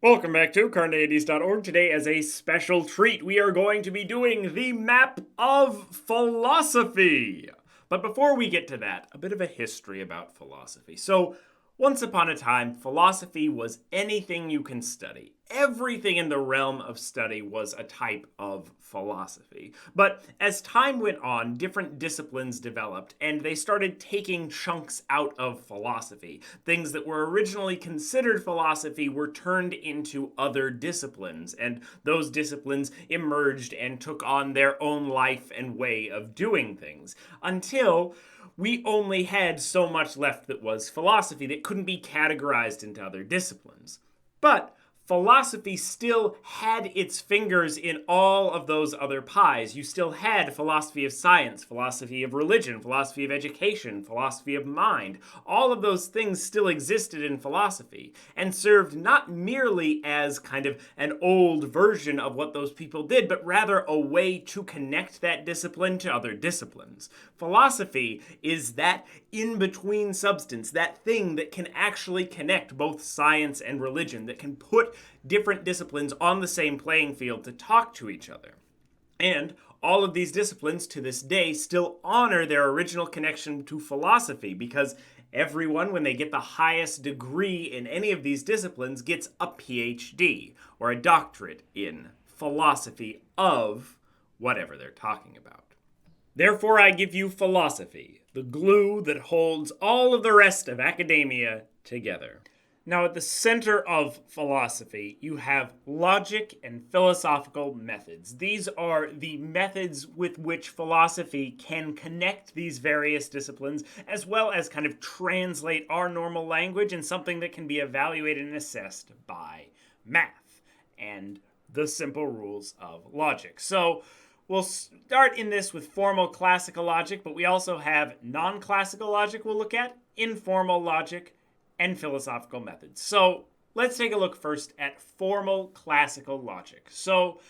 Welcome back to Carneades.org. Today, as a special treat, we are going to be doing the map of philosophy. But before we get to that, a bit of a history about philosophy. So, once upon a time, philosophy was anything you can study. Everything in the realm of study was a type of philosophy. But as time went on, different disciplines developed, and they started taking chunks out of philosophy. Things that were originally considered philosophy were turned into other disciplines, and those disciplines emerged and took on their own life and way of doing things. Until we only had so much left that was philosophy that couldn't be categorized into other disciplines. But philosophy still had its fingers in all of those other pies. You still had philosophy of science, philosophy of religion, philosophy of education, philosophy of mind. All of those things still existed in philosophy and served not merely as kind of an old version of what those people did, but rather a way to connect that discipline to other disciplines. Philosophy is that in-between substance, that thing that can actually connect both science and religion, that can put different disciplines on the same playing field to talk to each other. And all of these disciplines to this day still honor their original connection to philosophy because everyone, when they get the highest degree in any of these disciplines, gets a PhD or a doctorate in philosophy of whatever they're talking about. Therefore, I give you philosophy, the glue that holds all of the rest of academia together. Now, at the center of philosophy, you have logic and philosophical methods. These are the methods with which philosophy can connect these various disciplines, as well as kind of translate our normal language in something that can be evaluated and assessed by math and the simple rules of logic. So, we'll start in this with formal classical logic, but we also have non-classical logic we'll look at, informal logic, and philosophical methods. So let's take a look first at formal classical logic. So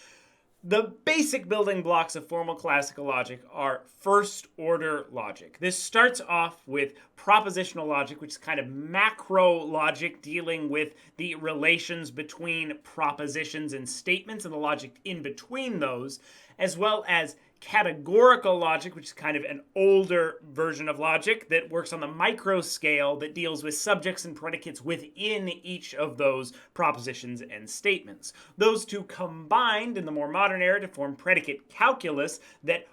the basic building blocks of formal classical logic are first order logic. This starts off with propositional logic, which is kind of macro logic dealing with the relations between propositions and statements and the logic in between those, as well as categorical logic, which is kind of an older version of logic that works on the micro scale that deals with subjects and predicates within each of those propositions and statements. Those two combined in the more modern era to form predicate calculus that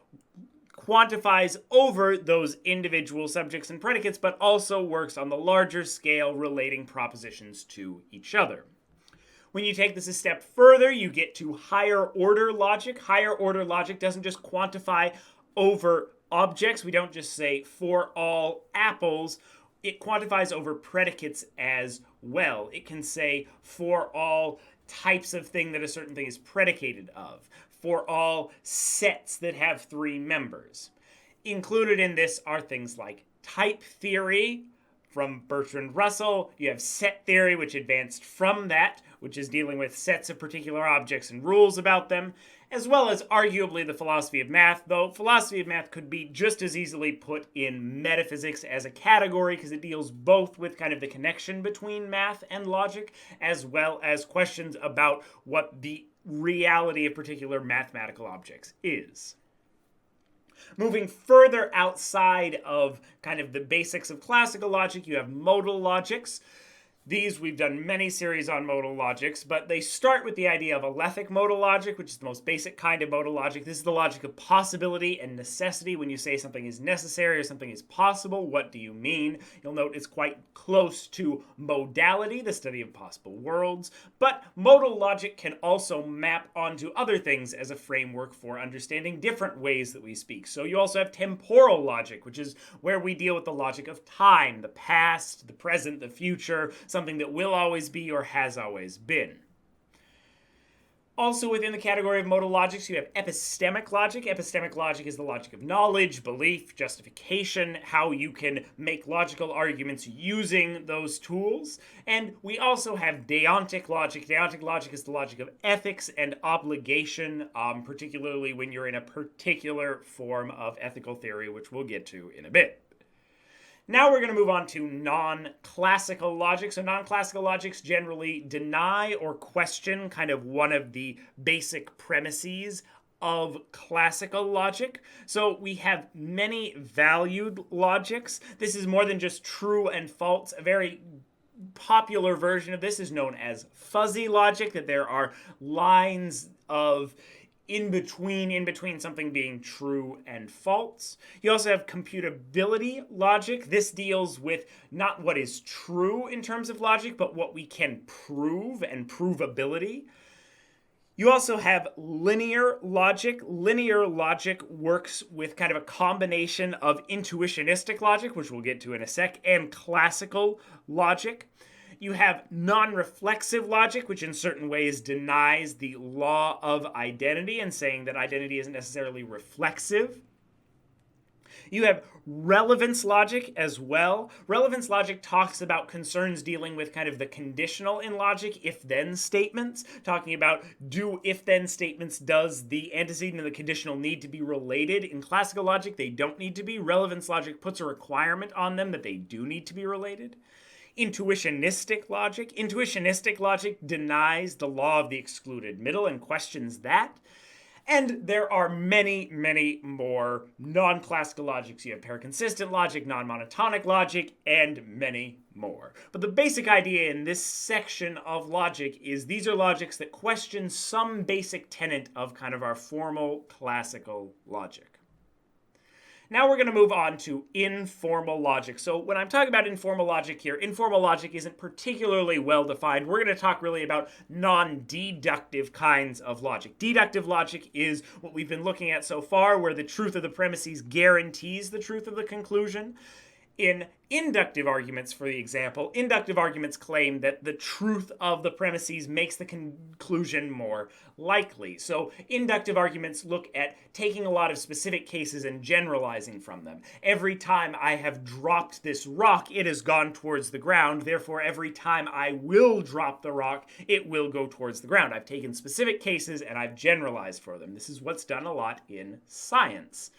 quantifies over those individual subjects and predicates, but also works on the larger scale relating propositions to each other. When you take this a step further, you get to higher order logic. Higher order logic doesn't just quantify over objects. We don't just say for all apples. It quantifies over predicates as well. It can say for all types of thing that a certain thing is predicated of, for all sets that have three members. Included in this are things like type theory from Bertrand Russell. You have set theory, which advanced from that, which is dealing with sets of particular objects and rules about them, as well as arguably the philosophy of math, though philosophy of math could be just as easily put in metaphysics as a category because it deals both with kind of the connection between math and logic, as well as questions about what the reality of particular mathematical objects is. Moving further outside of kind of the basics of classical logic, you have modal logics. These, we've done many series on modal logics, but they start with the idea of alethic modal logic, which is the most basic kind of modal logic. This is the logic of possibility and necessity. When you say something is necessary or something is possible, what do you mean? You'll note it's quite close to modality, the study of possible worlds, but modal logic can also map onto other things as a framework for understanding different ways that we speak. So you also have temporal logic, which is where we deal with the logic of time, the past, the present, the future, something that will always be or has always been. Also within the category of modal logics, you have epistemic logic. Epistemic logic is the logic of knowledge, belief, justification, how you can make logical arguments using those tools. And we also have deontic logic. Deontic logic is the logic of ethics and obligation, particularly when you're in a particular form of ethical theory, which we'll get to in a bit. Now we're going to move on to non-classical logic. So non-classical logics generally deny or question kind of one of the basic premises of classical logic. So we have many valued logics. This is more than just true and false. A very popular version of this is known as fuzzy logic, that there are lines of in between something being true and false. You also have computability logic. This deals with not what is true in terms of logic, but what we can prove and provability. You also have linear logic. Linear logic works with kind of a combination of intuitionistic logic, which we'll get to in a sec, and classical logic. You have non-reflexive logic, which in certain ways denies the law of identity and saying that identity isn't necessarily reflexive. You have relevance logic as well. Relevance logic talks about concerns dealing with kind of the conditional in logic, if-then statements, talking about do if-then statements, does the antecedent and the conditional need to be related? In classical logic, they don't need to be. Relevance logic puts a requirement on them that they do need to be related. Intuitionistic logic. Intuitionistic logic denies the law of the excluded middle and questions that. And there are many, many more non-classical logics. You have paraconsistent logic, non-monotonic logic, and many more. But the basic idea in this section of logic is these are logics that question some basic tenet of kind of our formal classical logic. Now we're going to move on to informal logic. So when I'm talking about informal logic here, informal logic isn't particularly well defined. We're going to talk really about non-deductive kinds of logic. Deductive logic is what we've been looking at so far, where the truth of the premises guarantees the truth of the conclusion. In inductive arguments, for the example, inductive arguments claim that the truth of the premises makes the conclusion more likely. So inductive arguments look at taking a lot of specific cases and generalizing from them. Every time I have dropped this rock, it has gone towards the ground. Therefore, every time I will drop the rock, it will go towards the ground. I've taken specific cases and I've generalized for them. This is what's done a lot in science.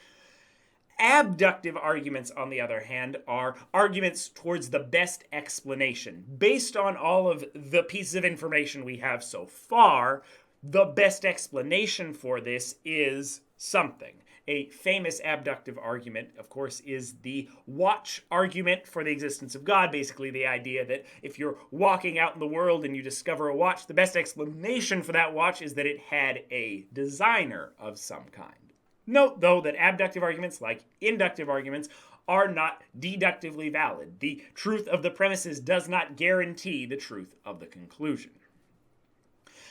Abductive arguments, on the other hand, are arguments towards the best explanation. Based on all of the pieces of information we have so far, the best explanation for this is something. A famous abductive argument, of course, is the watch argument for the existence of God. Basically, the idea that if you're walking out in the world and you discover a watch, the best explanation for that watch is that it had a designer of some kind. Note, though, that abductive arguments, like inductive arguments, are not deductively valid. The truth of the premises does not guarantee the truth of the conclusion.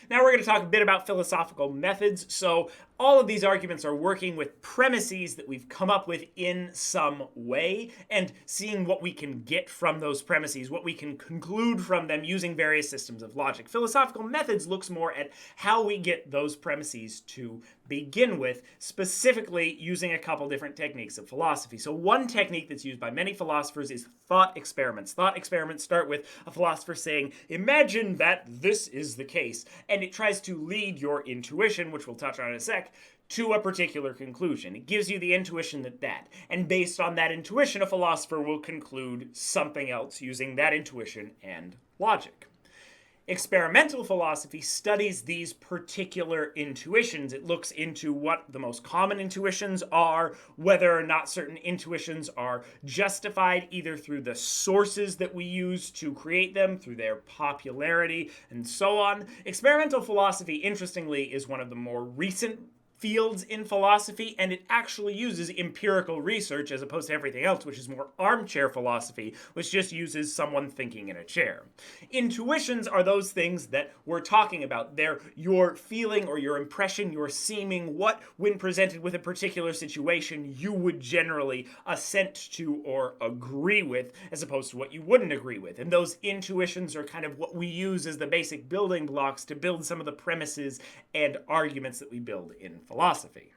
Now we're going to talk a bit about philosophical methods. So all of these arguments are working with premises that we've come up with in some way and seeing what we can get from those premises, what we can conclude from them using various systems of logic. Philosophical methods looks more at how we get those premises to begin with, specifically using a couple different techniques of philosophy. So one technique that's used by many philosophers is thought experiments. Thought experiments start with a philosopher saying, imagine that this is the case, and it tries to lead your intuition, which we'll touch on in a sec, to a particular conclusion. It gives you the intuition that, and based on that intuition, a philosopher will conclude something else using that intuition and logic. Experimental philosophy studies these particular intuitions. It looks into what the most common intuitions are, whether or not certain intuitions are justified either through the sources that we use to create them, through their popularity, and so on. Experimental philosophy, interestingly, is one of the more recent fields in philosophy, and it actually uses empirical research as opposed to everything else, which is more armchair philosophy, which just uses someone thinking in a chair. Intuitions are those things that we're talking about. They're your feeling or your impression, your seeming, what, when presented with a particular situation, you would generally assent to or agree with, as opposed to what you wouldn't agree with. And those intuitions are kind of what we use as the basic building blocks to build some of the premises and arguments that we build in philosophy.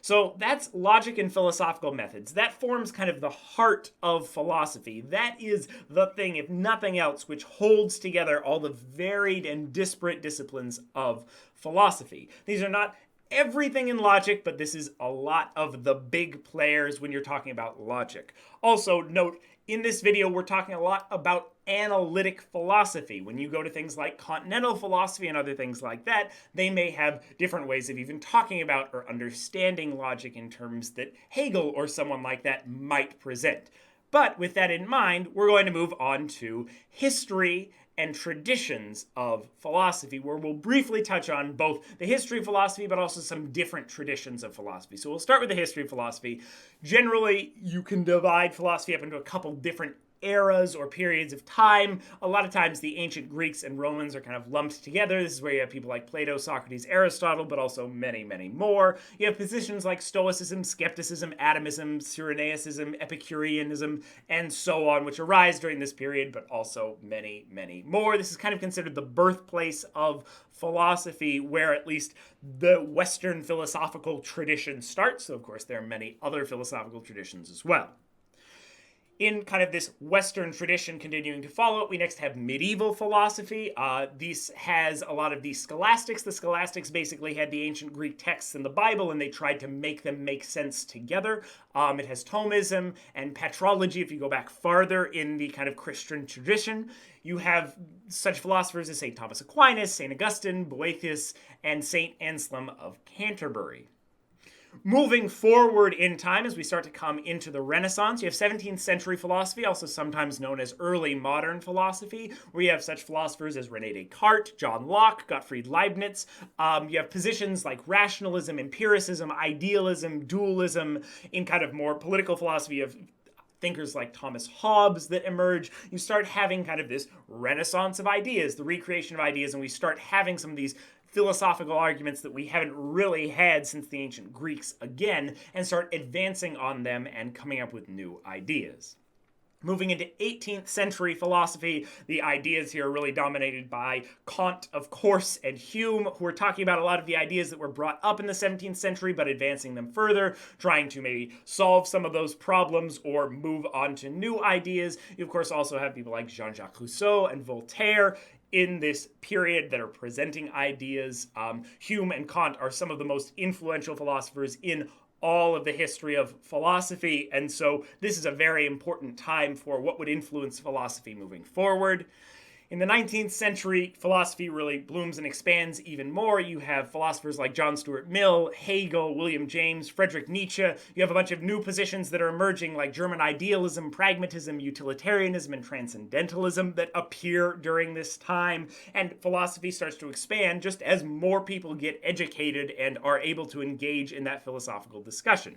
So that's logic and philosophical methods. That forms kind of the heart of philosophy. That is the thing, if nothing else, which holds together all the varied and disparate disciplines of philosophy. These are not everything in logic, but this is a lot of the big players when you're talking about logic. Also, note, in this video, we're talking a lot about analytic philosophy. When you go to things like continental philosophy and other things like that, they may have different ways of even talking about or understanding logic in terms that Hegel or someone like that might present. But with that in mind, we're going to move on to history and traditions of philosophy, where we'll briefly touch on both the history of philosophy, but also some different traditions of philosophy. So we'll start with the history of philosophy. Generally, you can divide philosophy up into a couple different eras or periods of time. A lot of times the ancient Greeks and Romans are kind of lumped together. This is where you have people like Plato, Socrates, Aristotle, but also many, many more. You have positions like Stoicism, Skepticism, Atomism, Cyrenaicism, Epicureanism, and so on, which arise during this period, but also many, many more. This is kind of considered the birthplace of philosophy, where at least the Western philosophical tradition starts. So, of course, there are many other philosophical traditions as well. In kind of this Western tradition continuing to follow it, we next have medieval philosophy. This has a lot of the scholastics. The scholastics basically had the ancient Greek texts in the Bible, and they tried to make them make sense together. It has Thomism and patrology, if you go back farther in the kind of Christian tradition. You have such philosophers as St. Thomas Aquinas, St. Augustine, Boethius, and St. Anselm of Canterbury. Moving forward in time, as we start to come into the Renaissance, you have 17th century philosophy, also sometimes known as early modern philosophy, where you have such philosophers as René Descartes, John Locke, Gottfried Leibniz. You have positions like rationalism, empiricism, idealism, dualism. In kind of more political philosophy, you have thinkers like Thomas Hobbes that emerge. You start having kind of this renaissance of ideas, the recreation of ideas, and we start having some of these philosophical arguments that we haven't really had since the ancient Greeks again, and start advancing on them and coming up with new ideas. Moving into 18th century philosophy, the ideas here are really dominated by Kant, of course, and Hume, who are talking about a lot of the ideas that were brought up in the 17th century, but advancing them further, trying to maybe solve some of those problems or move on to new ideas. You, of course, also have people like Jean-Jacques Rousseau and Voltaire in this period that are presenting ideas. Hume and Kant are some of the most influential philosophers in all of the history of philosophy, and so this is a very important time for what would influence philosophy moving forward. In the 19th century, philosophy really blooms and expands even more. You have philosophers like John Stuart Mill, Hegel, William James, Friedrich Nietzsche. You have a bunch of new positions that are emerging like German idealism, pragmatism, utilitarianism, and transcendentalism that appear during this time. And philosophy starts to expand just as more people get educated and are able to engage in that philosophical discussion.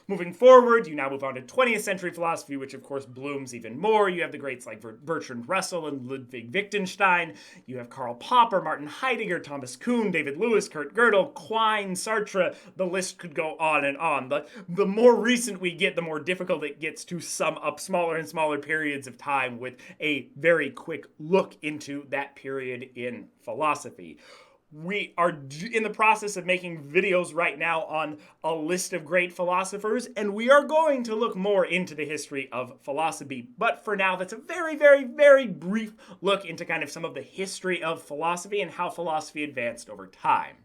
Moving forward, you now move on to 20th century philosophy, which of course blooms even more. You have the greats like Bertrand Russell and Ludwig Wittgenstein. You have Karl Popper, Martin Heidegger, Thomas Kuhn, David Lewis, Kurt Gödel, Quine, Sartre. The list could go on and on. The more recent we get, the more difficult it gets to sum up smaller and smaller periods of time with a very quick look into that period in philosophy. We are in the process of making videos right now on a list of great philosophers, and we are going to look more into the history of philosophy. But for now, that's a very, very, very brief look into kind of some of the history of philosophy and how philosophy advanced over time.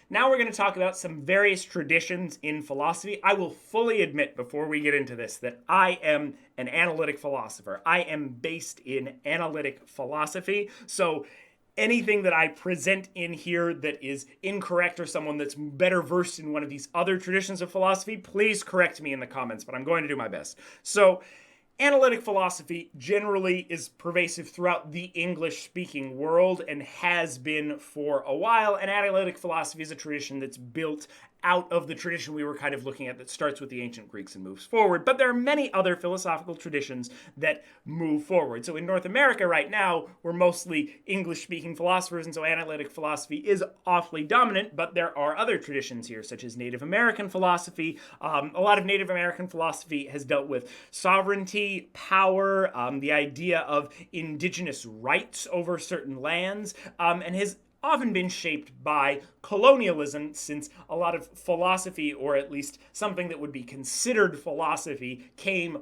Now we're going to talk about some various traditions in philosophy. I will fully admit before we get into this that I am an analytic philosopher. I am based in analytic philosophy, so anything that I present in here that is incorrect or someone that's better versed in one of these other traditions of philosophy, please correct me in the comments, but I'm going to do my best. So, analytic philosophy generally is pervasive throughout the English-speaking world and has been for a while, and analytic philosophy is a tradition that's built out of the tradition we were kind of looking at that starts with the ancient Greeks and moves forward. But there are many other philosophical traditions that move forward. So in North America right now, we're mostly English-speaking philosophers, and so analytic philosophy is awfully dominant, but there are other traditions here, such as Native American philosophy. A lot of Native American philosophy has dealt with sovereignty, power, the idea of indigenous rights over certain lands, and has often been shaped by colonialism, since a lot of philosophy, or at least something that would be considered philosophy, came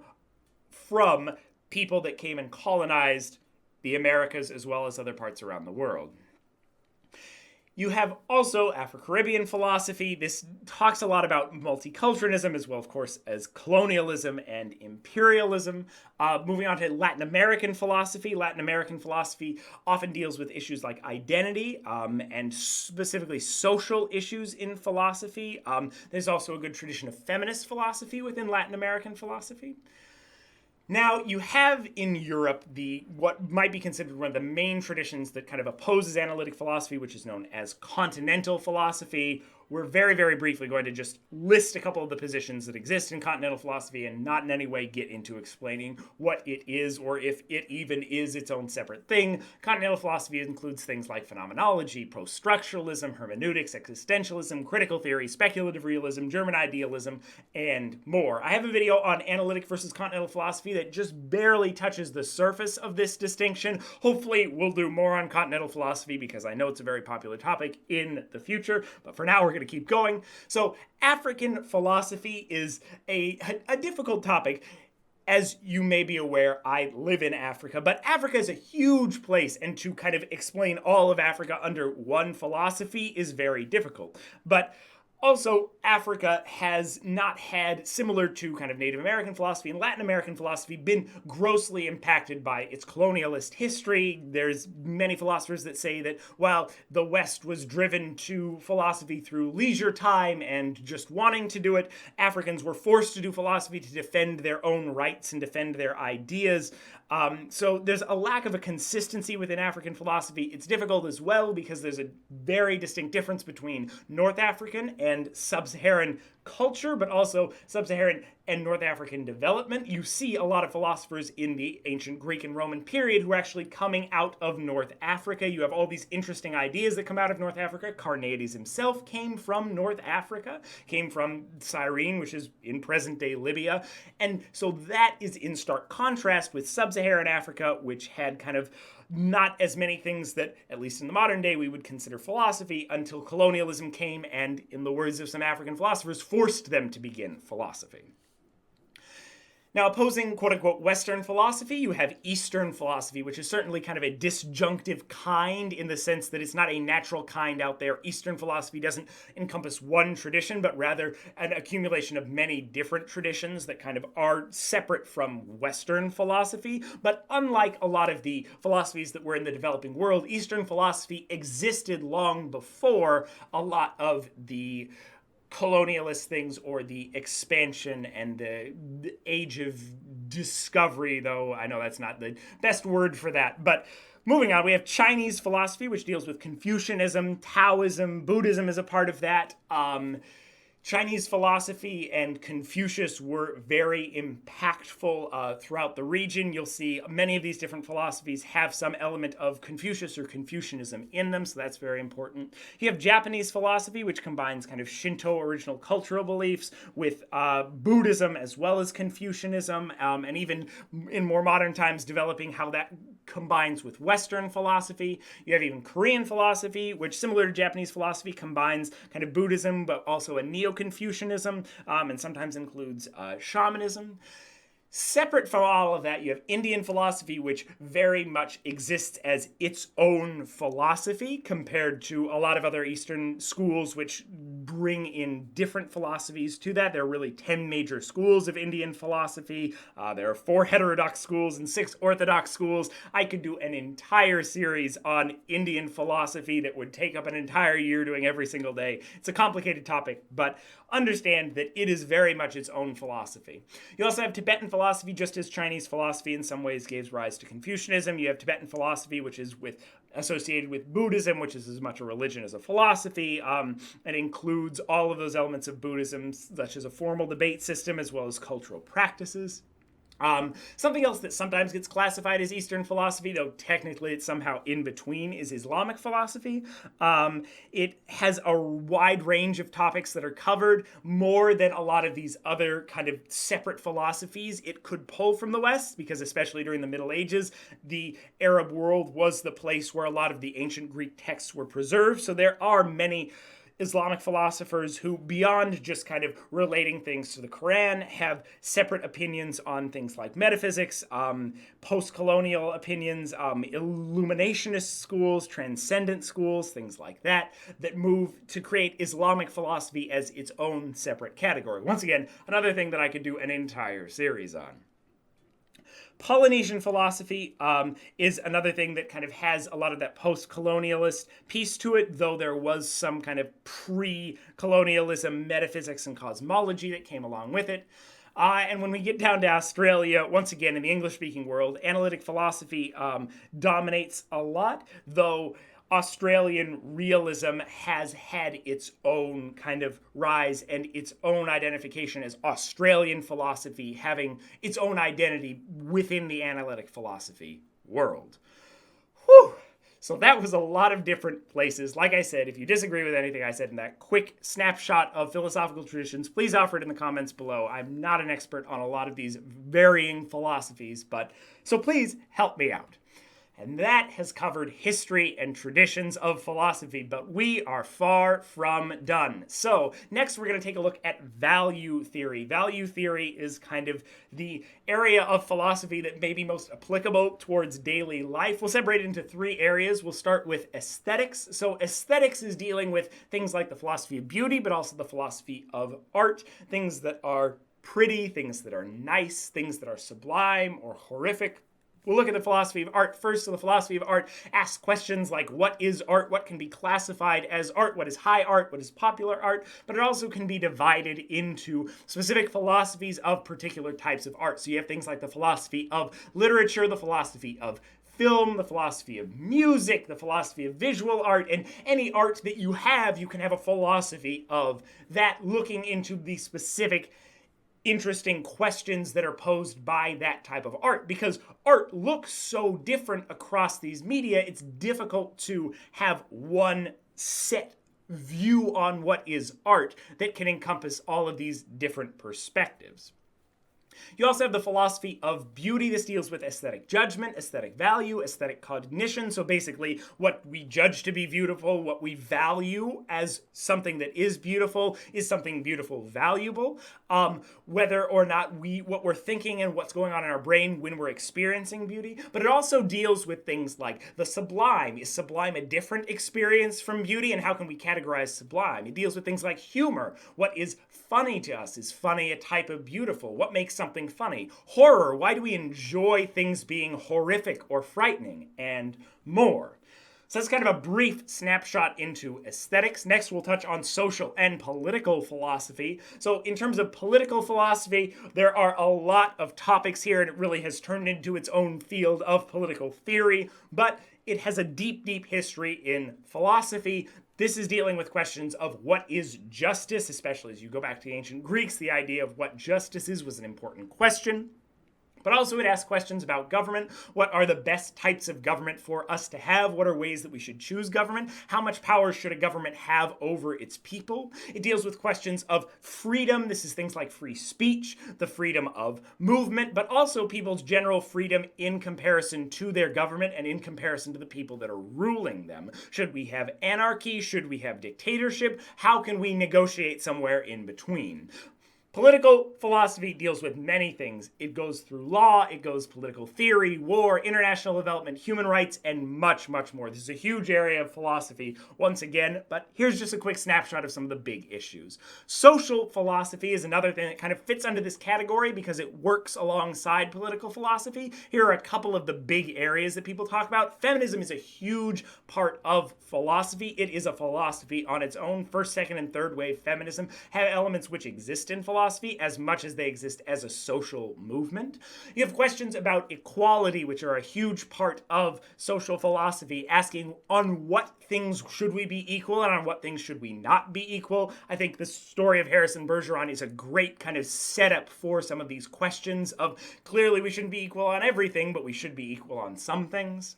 from people that came and colonized the Americas as well as other parts around the world. You have also Afro-Caribbean philosophy. This talks a lot about multiculturalism as well, of course, as colonialism and imperialism. Moving on to Latin American philosophy. Latin American philosophy often deals with issues like identity and specifically social issues in philosophy. There's also a good tradition of feminist philosophy within Latin American philosophy. Now, you have in Europe what might be considered one of the main traditions that kind of opposes analytic philosophy, which is known as continental philosophy. We're very, very briefly going to just list a couple of the positions that exist in continental philosophy and not in any way get into explaining what it is or if it even is its own separate thing. Continental philosophy includes things like phenomenology, post-structuralism, hermeneutics, existentialism, critical theory, speculative realism, German idealism, and more. I have a video on analytic versus continental philosophy that just barely touches the surface of this distinction. Hopefully, we'll do more on continental philosophy because I know it's a very popular topic in the future, but for now, we're going to keep going. So African philosophy is a difficult topic. As you may be aware, I live in Africa, but Africa is a huge place, and to kind of explain all of Africa under one philosophy is very difficult. But also, Africa has not had, similar to kind of Native American philosophy and Latin American philosophy, been grossly impacted by its colonialist history. There's many philosophers that say that while the West was driven to philosophy through leisure time and just wanting to do it, Africans were forced to do philosophy to defend their own rights and defend their ideas. So there's a lack of a consistency within African philosophy. It's difficult as well because there's a very distinct difference between North African and Sub-Saharan culture, but also Sub-Saharan and North African development. You see a lot of philosophers in the ancient Greek and Roman period who are actually coming out of North Africa. You have all these interesting ideas that come out of North Africa. Carneades himself came from North Africa, came from Cyrene, which is in present-day Libya. And so that is in stark contrast with Sub-Saharan Africa, which had kind of not as many things that, at least in the modern day, we would consider philosophy until colonialism came and, in the words of some African philosophers, forced them to begin philosophy. Now, opposing quote-unquote Western philosophy, you have Eastern philosophy, which is certainly kind of a disjunctive kind in the sense that it's not a natural kind out there. Eastern philosophy doesn't encompass one tradition, but rather an accumulation of many different traditions that kind of are separate from Western philosophy. But unlike a lot of the philosophies that were in the developing world, Eastern philosophy existed long before a lot of the colonialist things or the expansion and the age of discovery, though I know that's not the best word for that. But moving on, we have Chinese philosophy, which deals with Confucianism, Taoism, Buddhism is a part of that. Chinese philosophy and Confucius were very impactful throughout the region. You'll see many of these different philosophies have some element of Confucius or Confucianism in them, so that's very important. You have Japanese philosophy, which combines kind of Shinto original cultural beliefs with Buddhism as well as Confucianism, and even in more modern times developing how that combines with Western philosophy. You have even Korean philosophy, which, similar to Japanese philosophy, combines kind of Buddhism, but also a Neo-Confucianism, and sometimes includes shamanism. Separate from all of that, you have Indian philosophy, which very much exists as its own philosophy compared to a lot of other Eastern schools, which bring in different philosophies to that. There are really 10 major schools of Indian philosophy. There are 4 heterodox schools and 6 orthodox schools. I could do an entire series on Indian philosophy that would take up an entire year doing every single day. It's a complicated topic, but understand that it is very much its own philosophy. You also have Tibetan philosophy, just as Chinese philosophy in some ways gave rise to Confucianism. You have Tibetan philosophy, which is associated with Buddhism, which is as much a religion as a philosophy, and includes all of those elements of Buddhism, such as a formal debate system as well as cultural practices. Something else that sometimes gets classified as Eastern philosophy, though technically it's somehow in between, is Islamic philosophy. It has a wide range of topics that are covered, more than a lot of these other kind of separate philosophies. It could pull from the West, because especially during the Middle Ages, the Arab world was the place where a lot of the ancient Greek texts were preserved. So there are many Islamic philosophers who, beyond just kind of relating things to the Quran, have separate opinions on things like metaphysics, post-colonial opinions, illuminationist schools, transcendent schools, things like that, that move to create Islamic philosophy as its own separate category. Once again, another thing that I could do an entire series on. Polynesian philosophy is another thing that kind of has a lot of that post-colonialist piece to it, though there was some kind of pre-colonialism metaphysics and cosmology that came along with it. And when we get down to Australia, once again, in the English-speaking world, analytic philosophy dominates a lot, though Australian realism has had its own kind of rise and its own identification as Australian philosophy having its own identity within the analytic philosophy world. Whew! So that was a lot of different places. Like I said, if you disagree with anything I said in that quick snapshot of philosophical traditions, please offer it in the comments below. I'm not an expert on a lot of these varying philosophies, so please help me out. And that has covered history and traditions of philosophy, but we are far from done. So next we're going to take a look at value theory. Value theory is kind of the area of philosophy that may be most applicable towards daily life. We'll separate it into three areas. We'll start with aesthetics. So aesthetics is dealing with things like the philosophy of beauty, but also the philosophy of art, things that are pretty, things that are nice, things that are sublime or horrific. We'll look at the philosophy of art first. So the philosophy of art asks questions like, what is art? What can be classified as art? What is high art? What is popular art? But it also can be divided into specific philosophies of particular types of art. So you have things like the philosophy of literature, the philosophy of film, the philosophy of music, the philosophy of visual art, and any art that you can have a philosophy of that, looking into the specific interesting questions that are posed by that type of art. Because art looks so different across these media, it's difficult to have one set view on what is art that can encompass all of these different perspectives. You also have the philosophy of beauty. This deals with aesthetic judgment, aesthetic value, aesthetic cognition. So basically what we judge to be beautiful, what we value as something that is beautiful, is something beautiful valuable? Whether or not what we're thinking and what's going on in our brain when we're experiencing beauty. But it also deals with things like the sublime. Is sublime a different experience from beauty, and how can we categorize sublime? It deals with things like humor. What is funny to us? Is funny a type of beautiful? What makes something funny? Horror. Why do we enjoy things being horrific or frightening? And more. So that's kind of a brief snapshot into aesthetics. Next, we'll touch on social and political philosophy. So in terms of political philosophy, there are a lot of topics here, and it really has turned into its own field of political theory, but it has a deep, deep history in philosophy. This is dealing with questions of what is justice, especially as you go back to the ancient Greeks. The idea of what justice is was an important question. But also it asks questions about government. What are the best types of government for us to have? What are ways that we should choose government? How much power should a government have over its people? It deals with questions of freedom. This is things like free speech, the freedom of movement, but also people's general freedom in comparison to their government and in comparison to the people that are ruling them. Should we have anarchy? Should we have dictatorship? How can we negotiate somewhere in between? Political philosophy deals with many things. It goes through law, it goes political theory, war, international development, human rights, and much, much more. This is a huge area of philosophy, once again, but here's just a quick snapshot of some of the big issues. Social philosophy is another thing that kind of fits under this category because it works alongside political philosophy. Here are a couple of the big areas that people talk about. Feminism is a huge part of philosophy. It is a philosophy on its own. First, second, and third wave feminism have elements which exist in philosophy as much as they exist as a social movement. You have questions about equality, which are a huge part of social philosophy, asking on what things should we be equal and on what things should we not be equal. I think the story of Harrison Bergeron is a great kind of setup for some of these questions of clearly we shouldn't be equal on everything, but we should be equal on some things.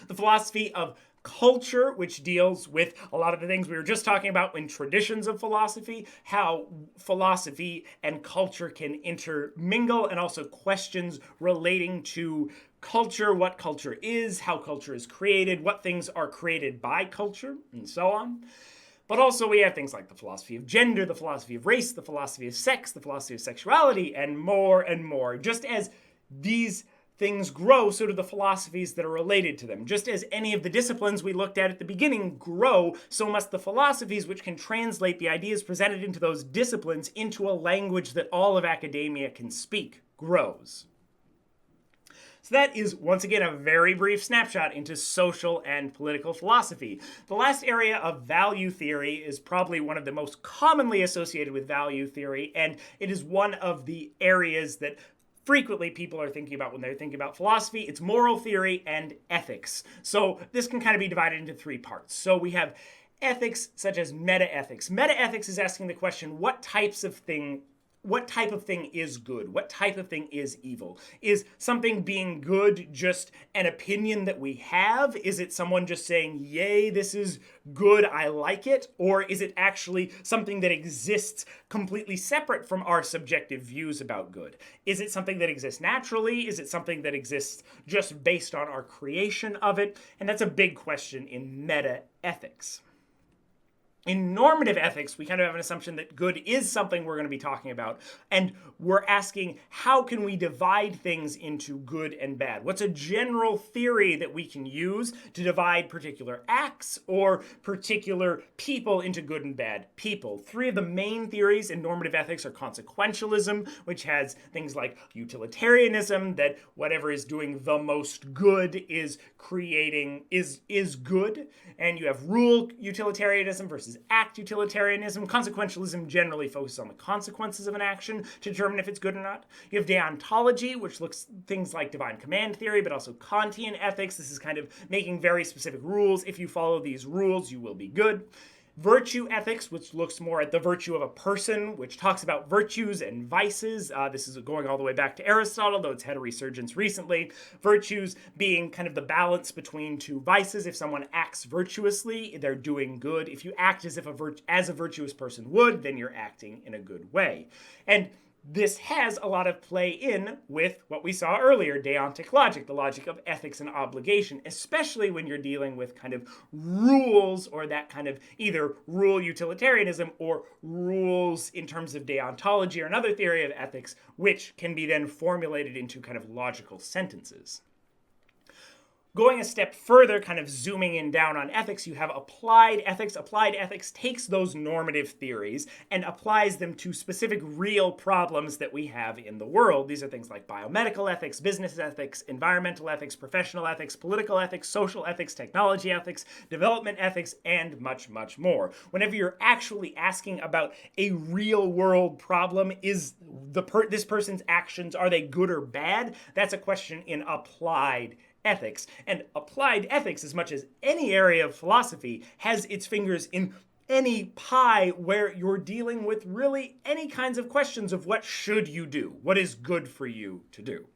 The philosophy of culture, which deals with a lot of the things we were just talking about in traditions of philosophy, how philosophy and culture can intermingle, and also questions relating to culture, what culture is, how culture is created, what things are created by culture, and so on. But also we have things like the philosophy of gender, the philosophy of race, the philosophy of sex, the philosophy of sexuality, and more and more. Just as these things grow, so do the philosophies that are related to them. Just as any of the disciplines we looked at the beginning grow, so must the philosophies which can translate the ideas presented into those disciplines into a language that all of academia can speak grows. So that is, once again, a very brief snapshot into social and political philosophy. The last area of value theory is probably one of the most commonly associated with value theory, and it is one of the areas that frequently people are thinking about when they're thinking about philosophy. It's moral theory and ethics. So this can kind of be divided into three parts. So we have ethics such as metaethics. Metaethics is asking the question, what type of thing is good? What type of thing is evil? Is something being good just an opinion that we have? Is it someone just saying, yay, this is good, I like it? Or is it actually something that exists completely separate from our subjective views about good? Is it something that exists naturally? Is it something that exists just based on our creation of it? And that's a big question in metaethics. In normative ethics, we kind of have an assumption that good is something we're going to be talking about, and we're asking, how can we divide things into good and bad? What's a general theory that we can use to divide particular acts or particular people into good and bad people? Three of the main theories in normative ethics are consequentialism, which has things like utilitarianism, that whatever is doing the most good is good, and you have rule utilitarianism versus act utilitarianism. Consequentialism generally focuses on the consequences of an action to determine if it's good or not. You have deontology, which looks things like divine command theory, but also Kantian ethics. This is kind of making very specific rules. If you follow these rules, you will be good. Virtue ethics, which looks more at the virtue of a person, which talks about virtues and vices. This is going all the way back to Aristotle, though it's had a resurgence recently. Virtues being kind of the balance between two vices. If someone acts virtuously, they're doing good. If you act as a virtuous person would, then you're acting in a good way. And this has a lot of play in with what we saw earlier, deontic logic, the logic of ethics and obligation, especially when you're dealing with kind of rules or that kind of either rule utilitarianism or rules in terms of deontology or another theory of ethics, which can be then formulated into kind of logical sentences. Going a step further, kind of zooming in down on ethics, you have applied ethics. Applied ethics takes those normative theories and applies them to specific real problems that we have in the world. These are things like biomedical ethics, business ethics, environmental ethics, professional ethics, political ethics, social ethics, technology ethics, development ethics, and much, much more. Whenever you're actually asking about a real world problem, is this person's actions, are they good or bad? That's a question in applied ethics. And applied ethics, as much as any area of philosophy, has its fingers in any pie where you're dealing with really any kinds of questions of what should you do? What is good for you to do?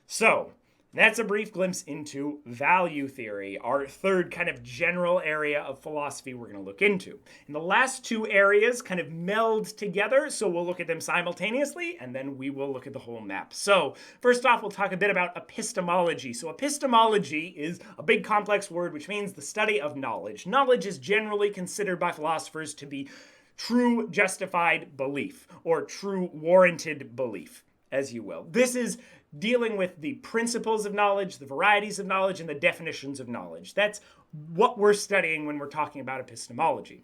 So, that's a brief glimpse into value theory, our third kind of general area of philosophy we're going to look into. And the last two areas kind of meld together, so we'll look at them simultaneously, and then we will look at the whole map. So, first off, we'll talk a bit about epistemology. So, epistemology is a big complex word which means the study of knowledge. Knowledge is generally considered by philosophers to be true justified belief, or true warranted belief, as you will. This is dealing with the principles of knowledge, the varieties of knowledge, and the definitions of knowledge. That's what we're studying when we're talking about epistemology.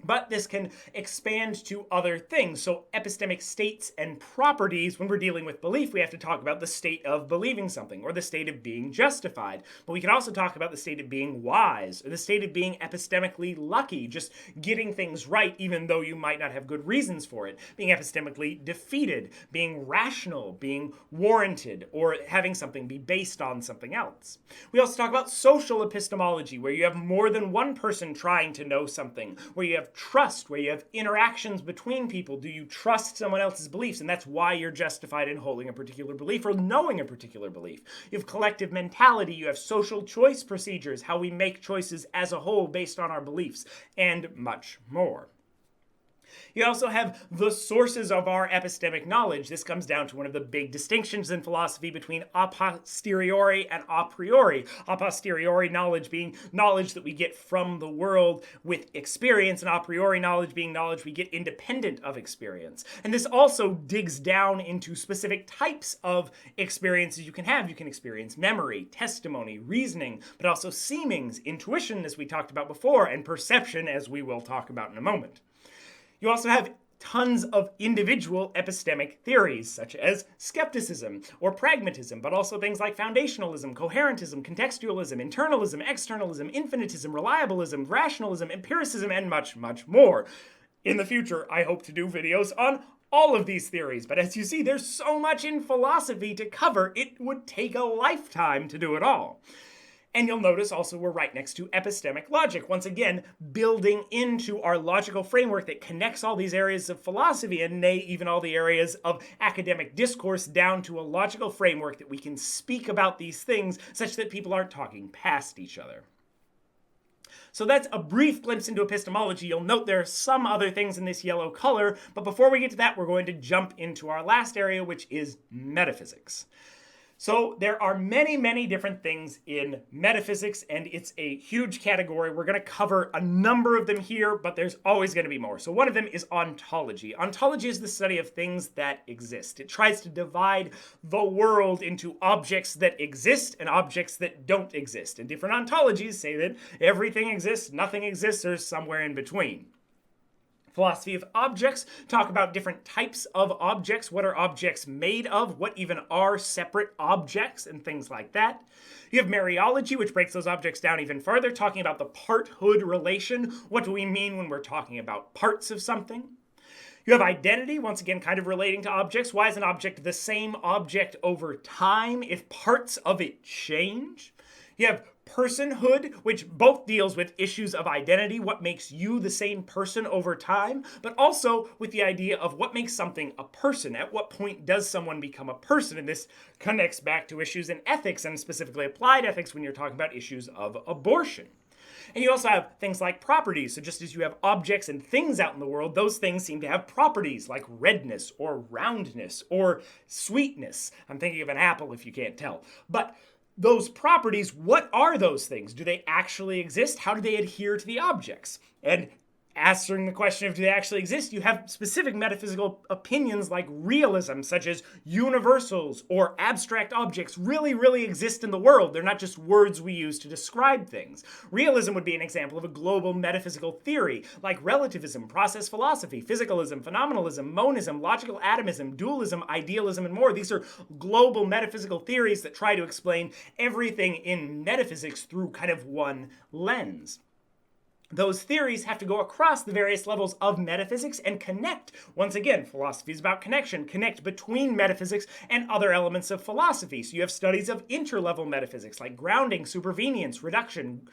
But this can expand to other things. So epistemic states and properties, when we're dealing with belief, we have to talk about the state of believing something or the state of being justified. But we can also talk about the state of being wise or the state of being epistemically lucky, just getting things right even though you might not have good reasons for it. Being epistemically defeated, being rational, being warranted, or having something be based on something else. We also talk about social epistemology, where you have more than one person trying to know something, where you have trust, where you have interactions between people. Do you trust someone else's beliefs? And that's why you're justified in holding a particular belief or knowing a particular belief. You have collective mentality. You have social choice procedures, how we make choices as a whole based on our beliefs, and much more. You also have the sources of our epistemic knowledge. This comes down to one of the big distinctions in philosophy between a posteriori and a priori. A posteriori knowledge being knowledge that we get from the world with experience, and a priori knowledge being knowledge we get independent of experience. And this also digs down into specific types of experiences you can have. You can experience memory, testimony, reasoning, but also seemings, intuition, as we talked about before, and perception, as we will talk about in a moment. You also have tons of individual epistemic theories, such as skepticism or pragmatism, but also things like foundationalism, coherentism, contextualism, internalism, externalism, infinitism, reliabilism, rationalism, empiricism, and much, much more. In the future, I hope to do videos on all of these theories, but as you see, there's so much in philosophy to cover, it would take a lifetime to do it all. And you'll notice also we're right next to epistemic logic, once again, building into our logical framework that connects all these areas of philosophy and nay, even all the areas of academic discourse down to a logical framework that we can speak about these things such that people aren't talking past each other. So that's a brief glimpse into epistemology. You'll note there are some other things in this yellow color, but before we get to that, we're going to jump into our last area, which is metaphysics. So there are many, many different things in metaphysics, and it's a huge category. We're going to cover a number of them here, but there's always going to be more. So one of them is ontology. Ontology is the study of things that exist. It tries to divide the world into objects that exist and objects that don't exist. And different ontologies say that everything exists, nothing exists, or somewhere in between. Philosophy of objects talk about different types of objects. What are objects made of? What even are separate objects and things like that. You have Mariology, which breaks those objects down even further, talking about the part-hood relation. What do we mean when we're talking about parts of something? You have identity, once again, kind of relating to objects. Why is an object the same object over time if parts of it change? You have personhood, which both deals with issues of identity, what makes you the same person over time, but also with the idea of what makes something a person. At what point does someone become a person? And this connects back to issues in ethics, and specifically applied ethics when you're talking about issues of abortion. And you also have things like properties. So just as you have objects and things out in the world, those things seem to have properties like redness or roundness or sweetness. I'm thinking of an apple if you can't tell. But those properties, what are those things? Do they actually exist? How do they adhere to the objects? And answering the question of do they actually exist, you have specific metaphysical opinions like realism, such as universals or abstract objects really exist in the world. They're not just words we use to describe things. Realism would be an example of a global metaphysical theory, like relativism, process philosophy, physicalism, phenomenalism, monism, logical atomism, dualism, idealism, and more. These are global metaphysical theories that try to explain everything in metaphysics through kind of one lens. Those theories have to go across the various levels of metaphysics and connect. Once again, philosophy is about connection. Connect between metaphysics and other elements of philosophy. So you have studies of interlevel metaphysics like grounding, supervenience, reduction,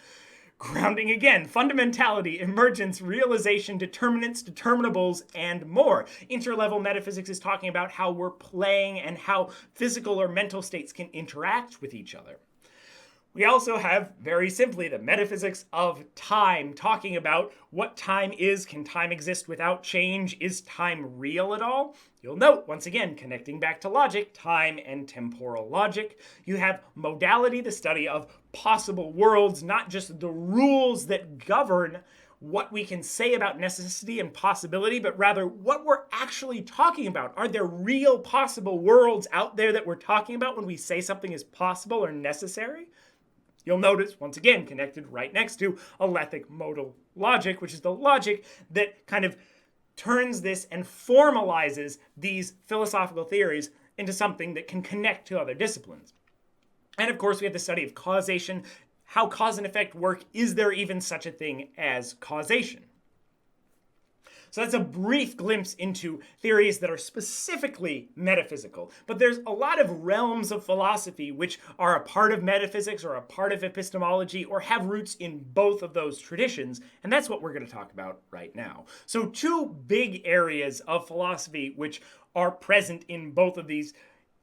grounding again, fundamentality, emergence, realization, determinants, determinables, and more. Interlevel metaphysics is talking about how we're playing and how physical or mental states can interact with each other. We also have, very simply, the metaphysics of time, talking about what time is. Can time exist without change? Is time real at all? You'll note, once again, connecting back to logic, time and temporal logic. You have modality, the study of possible worlds, not just the rules that govern what we can say about necessity and possibility, but rather what we're actually talking about. Are there real possible worlds out there that we're talking about when we say something is possible or necessary? You'll notice, once again, connected right next to alethic modal logic, which is the logic that kind of turns this and formalizes these philosophical theories into something that can connect to other disciplines. And of course, we have the study of causation, how cause and effect work. Is there even such a thing as causation? So that's a brief glimpse into theories that are specifically metaphysical. But there's a lot of realms of philosophy which are a part of metaphysics or a part of epistemology or have roots in both of those traditions. And that's what we're going to talk about right now. So two big areas of philosophy which are present in both of these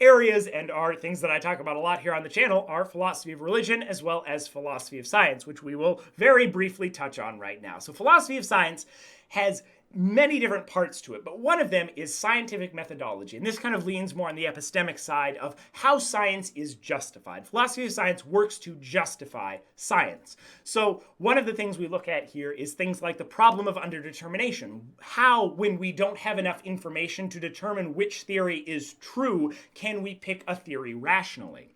areas and are things that I talk about a lot here on the channel are philosophy of religion as well as philosophy of science, which we will very briefly touch on right now. So philosophy of science has many different parts to it, but one of them is scientific methodology. And this kind of leans more on the epistemic side of how science is justified. Philosophy of science works to justify science. So one of the things we look at here is things like the problem of underdetermination. How, when we don't have enough information to determine which theory is true, can we pick a theory rationally?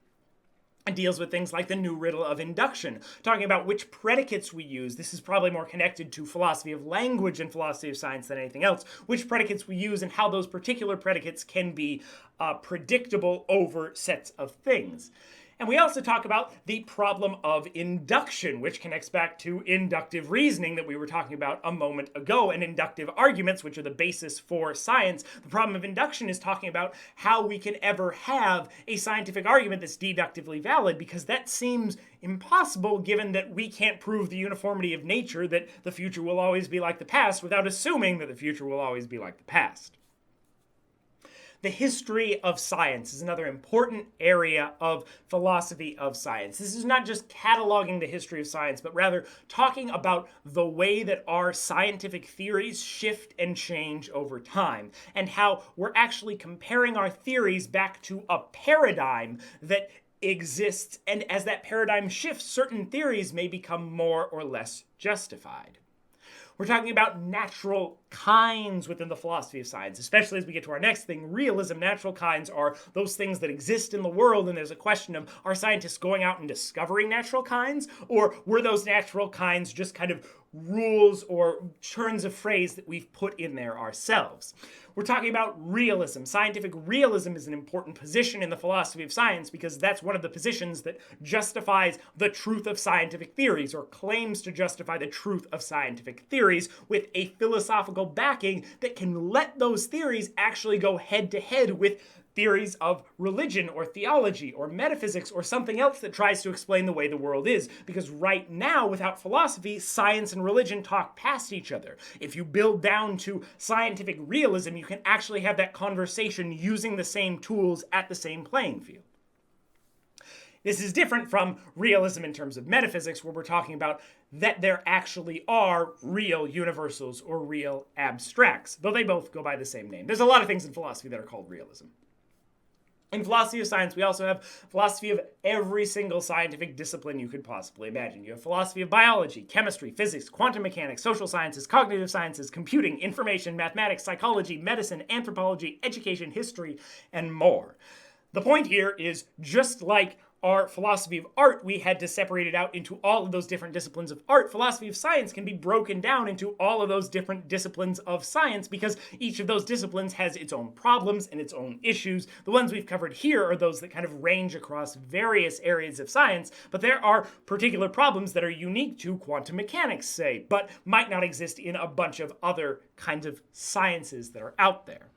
It deals with things like the new riddle of induction, talking about which predicates we use. This is probably more connected to philosophy of language and philosophy of science than anything else. Which predicates we use and how those particular predicates can be predictable over sets of things. And we also talk about the problem of induction, which connects back to inductive reasoning that we were talking about a moment ago, and inductive arguments, which are the basis for science. The problem of induction is talking about how we can ever have a scientific argument that's deductively valid, because that seems impossible given that we can't prove the uniformity of nature, that the future will always be like the past, without assuming that the future will always be like the past. The history of science is another important area of philosophy of science. This is not just cataloging the history of science, but rather talking about the way that our scientific theories shift and change over time, and how we're actually comparing our theories back to a paradigm that exists, and as that paradigm shifts, certain theories may become more or less justified. We're talking about natural kinds within the philosophy of science, especially as we get to our next thing, realism. Natural kinds are those things that exist in the world, and there's a question of, are scientists going out and discovering natural kinds, or were those natural kinds just kind of rules or turns of phrase that we've put in there ourselves? We're talking about realism. Scientific realism is an important position in the philosophy of science because that's one of the positions that justifies the truth of scientific theories, or claims to justify the truth of scientific theories, with a philosophical backing that can let those theories actually go head to head with theories of religion or theology or metaphysics or something else that tries to explain the way the world is. Because right now, without philosophy, science and religion talk past each other. If you build down to scientific realism, you can actually have that conversation using the same tools at the same playing field. This is different from realism in terms of metaphysics, where we're talking about that there actually are real universals or real abstracts, though they both go by the same name. There's a lot of things in philosophy that are called realism. In philosophy of science, we also have philosophy of every single scientific discipline you could possibly imagine. You have philosophy of biology, chemistry, physics, quantum mechanics, social sciences, cognitive sciences, computing, information, mathematics, psychology, medicine, anthropology, education, history, and more. The point here is, just like our philosophy of art, we had to separate it out into all of those different disciplines of art. Philosophy of science can be broken down into all of those different disciplines of science because each of those disciplines has its own problems and its own issues. The ones we've covered here are those that kind of range across various areas of science, but there are particular problems that are unique to quantum mechanics, say, but might not exist in a bunch of other kinds of sciences that are out there.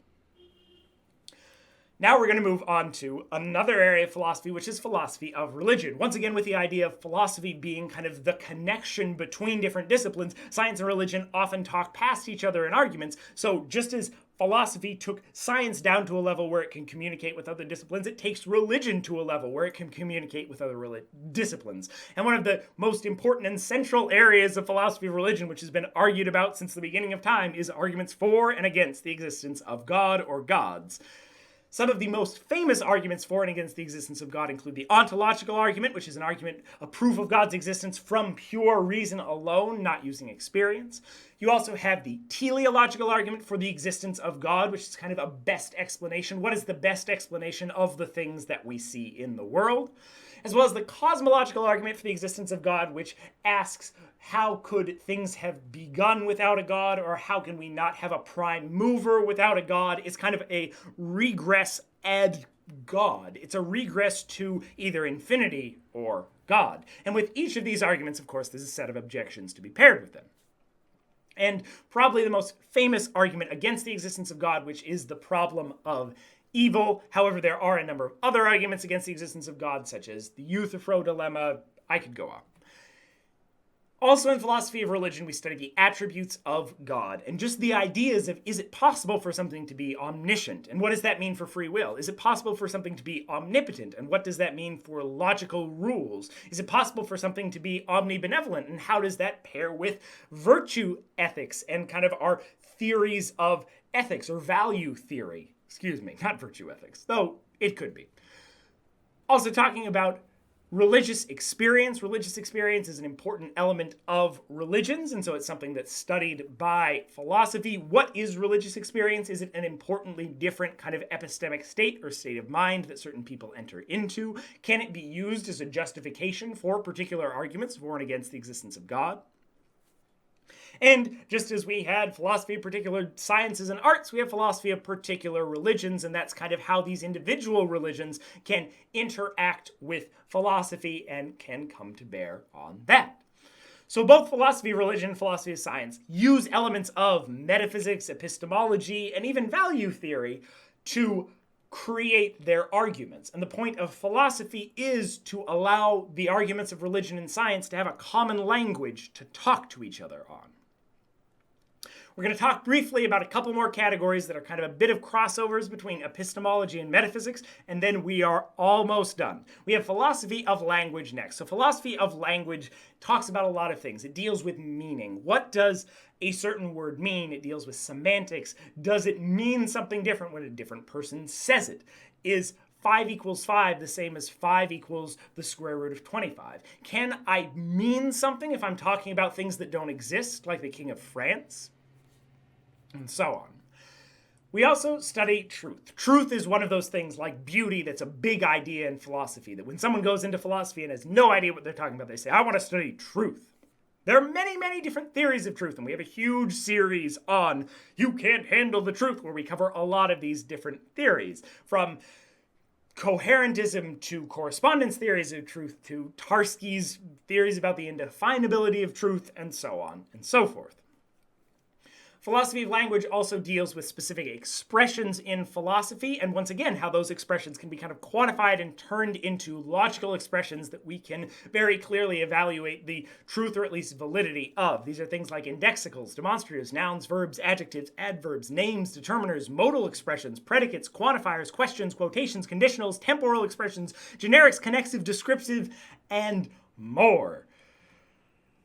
Now we're going to move on to another area of philosophy, which is philosophy of religion. Once again, with the idea of philosophy being kind of the connection between different disciplines, science and religion often talk past each other in arguments. So just as philosophy took science down to a level where it can communicate with other disciplines, it takes religion to a level where it can communicate with other disciplines. And one of the most important and central areas of philosophy of religion, which has been argued about since the beginning of time, is arguments for and against the existence of God or gods. Some of the most famous arguments for and against the existence of God include the ontological argument, which is an argument, a proof of God's existence from pure reason alone, not using experience. You also have the teleological argument for the existence of God, which is kind of a best explanation. What is the best explanation of the things that we see in the world? As well as the cosmological argument for the existence of God, which asks, how could things have begun without a God, or how can we not have a prime mover without a God? It's kind of a regress ad God. It's a regress to either infinity or God. And with each of these arguments, of course, there's a set of objections to be paired with them. And probably the most famous argument against the existence of God, which is the problem of evil. However, there are a number of other arguments against the existence of God, such as the Euthyphro dilemma. I could go on. Also in philosophy of religion, we study the attributes of God and just the ideas of, is it possible for something to be omniscient? And what does that mean for free will? Is it possible for something to be omnipotent? And what does that mean for logical rules? Is it possible for something to be omnibenevolent? And how does that pair with virtue ethics and kind of our theories of ethics or value theory. Excuse me, not virtue ethics, though it could be. Also talking about religious experience. Religious experience is an important element of religions, and so it's something that's studied by philosophy. What is religious experience? Is it an importantly different kind of epistemic state or state of mind that certain people enter into? Can it be used as a justification for particular arguments for and against the existence of God? And just as we had philosophy of particular sciences and arts, we have philosophy of particular religions, and that's kind of how these individual religions can interact with philosophy and can come to bear on that. So both philosophy of religion and philosophy of science use elements of metaphysics, epistemology, and even value theory to create their arguments. And the point of philosophy is to allow the arguments of religion and science to have a common language to talk to each other on. We're going to talk briefly about a couple more categories that are kind of a bit of crossovers between epistemology and metaphysics, and then we are almost done. We have philosophy of language next. So philosophy of language talks about a lot of things. It deals with meaning. What does a certain word mean? It deals with semantics. Does it mean something different when a different person says it? Is 5 equals 5 the same as 5 equals the square root of 25? Can I mean something if I'm talking about things that don't exist, like the King of France? And so on. We also study truth. Truth is one of those things like beauty that's a big idea in philosophy, that when someone goes into philosophy and has no idea what they're talking about, they say, I want to study truth. There are many, many different theories of truth, and we have a huge series on You Can't Handle the Truth, where we cover a lot of these different theories, from coherentism to correspondence theories of truth to Tarski's theories about the indefinability of truth, and so on and so forth. Philosophy of language also deals with specific expressions in philosophy, and once again, how those expressions can be kind of quantified and turned into logical expressions that we can very clearly evaluate the truth or at least validity of. These are things like indexicals, demonstratives, nouns, verbs, adjectives, adverbs, names, determiners, modal expressions, predicates, quantifiers, questions, quotations, conditionals, temporal expressions, generics, connexive, descriptive, and more.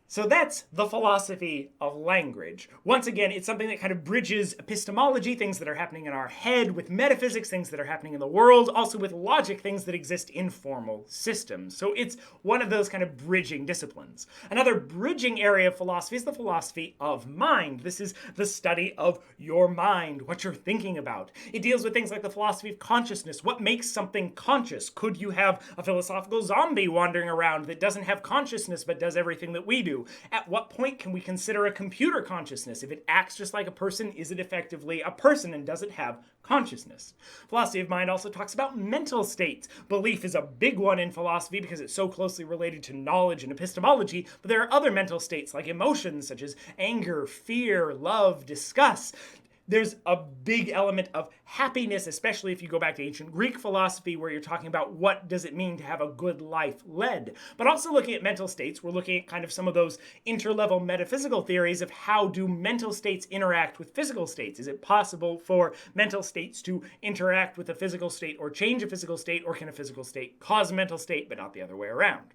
So that's the philosophy of language. Once again, it's something that kind of bridges epistemology, things that are happening in our head, with metaphysics, things that are happening in the world, also with logic, things that exist in formal systems. So it's one of those kind of bridging disciplines. Another bridging area of philosophy is the philosophy of mind. This is the study of your mind, what you're thinking about. It deals with things like the philosophy of consciousness. What makes something conscious? Could you have a philosophical zombie wandering around that doesn't have consciousness but does everything that we do? At what point can we consider a computer consciousness? If it acts just like a person, is it effectively a person and does it have consciousness? Philosophy of mind also talks about mental states. Belief is a big one in philosophy because it's so closely related to knowledge and epistemology, but there are other mental states like emotions such as anger, fear, love, disgust. There's a big element of happiness, especially if you go back to ancient Greek philosophy, where you're talking about what does it mean to have a good life led. But also looking at mental states, we're looking at kind of some of those interlevel metaphysical theories of how do mental states interact with physical states. Is it possible for mental states to interact with a physical state or change a physical state, or can a physical state cause a mental state, but not the other way around?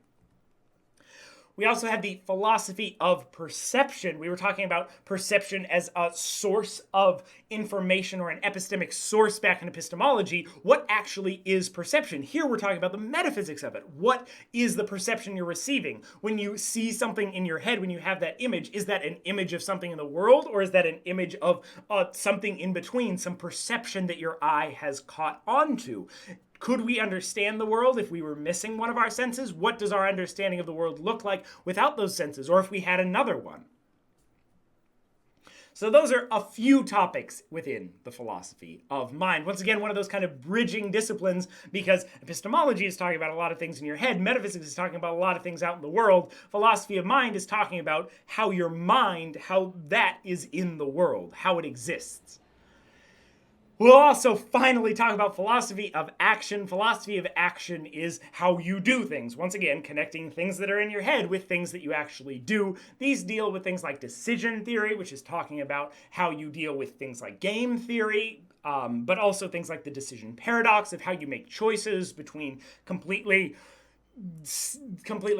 We also have the philosophy of perception. We were talking about perception as a source of information or an epistemic source back in epistemology. What actually is perception? Here we're talking about the metaphysics of it. What is the perception you're receiving? When you see something in your head, when you have that image, is that an image of something in the world, or is that an image of something in between, some perception that your eye has caught onto? Could we understand the world if we were missing one of our senses? What does our understanding of the world look like without those senses, or if we had another one? So those are a few topics within the philosophy of mind. Once again, one of those kind of bridging disciplines, because epistemology is talking about a lot of things in your head, metaphysics is talking about a lot of things out in the world, philosophy of mind is talking about how your mind, how that is in the world, how it exists. We'll also finally talk about philosophy of action. Philosophy of action is how you do things. Once again, connecting things that are in your head with things that you actually do. These deal with things like decision theory, which is talking about how you deal with things like game theory, but also things like the decision paradox of how you make choices between completely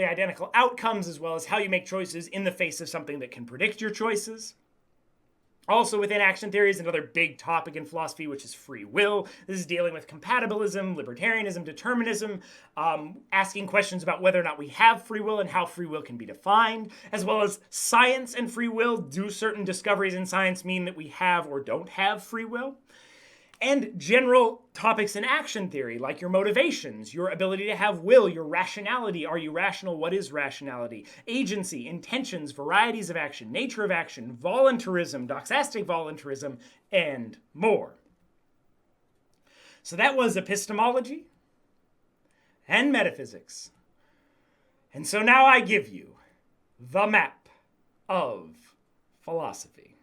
identical outcomes, as well as how you make choices in the face of something that can predict your choices. Also within action theory is another big topic in philosophy, which is free will. This is dealing with compatibilism, libertarianism, determinism, asking questions about whether or not we have free will and how free will can be defined, as well as science and free will. Do certain discoveries in science mean that we have or don't have free will? And general topics in action theory, like your motivations, your ability to have will, your rationality. Are you rational? What is rationality? Agency, intentions, varieties of action, nature of action, voluntarism, doxastic voluntarism, and more. So that was epistemology and metaphysics. And so now I give you the map of philosophy.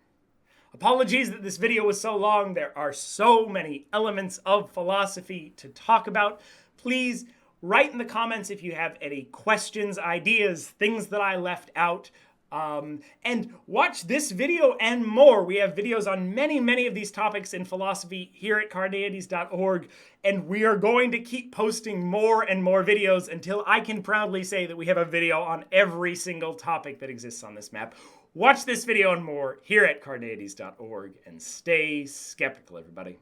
Apologies that this video was so long. There are so many elements of philosophy to talk about. Please write in the comments if you have any questions, ideas, things that I left out. And watch this video and more. We have videos on many of these topics in philosophy here at Carneades.org. And we are going to keep posting more and more videos until I can proudly say that we have a video on every single topic that exists on this map. Watch this video and more here at Carneades.org, and stay skeptical, everybody.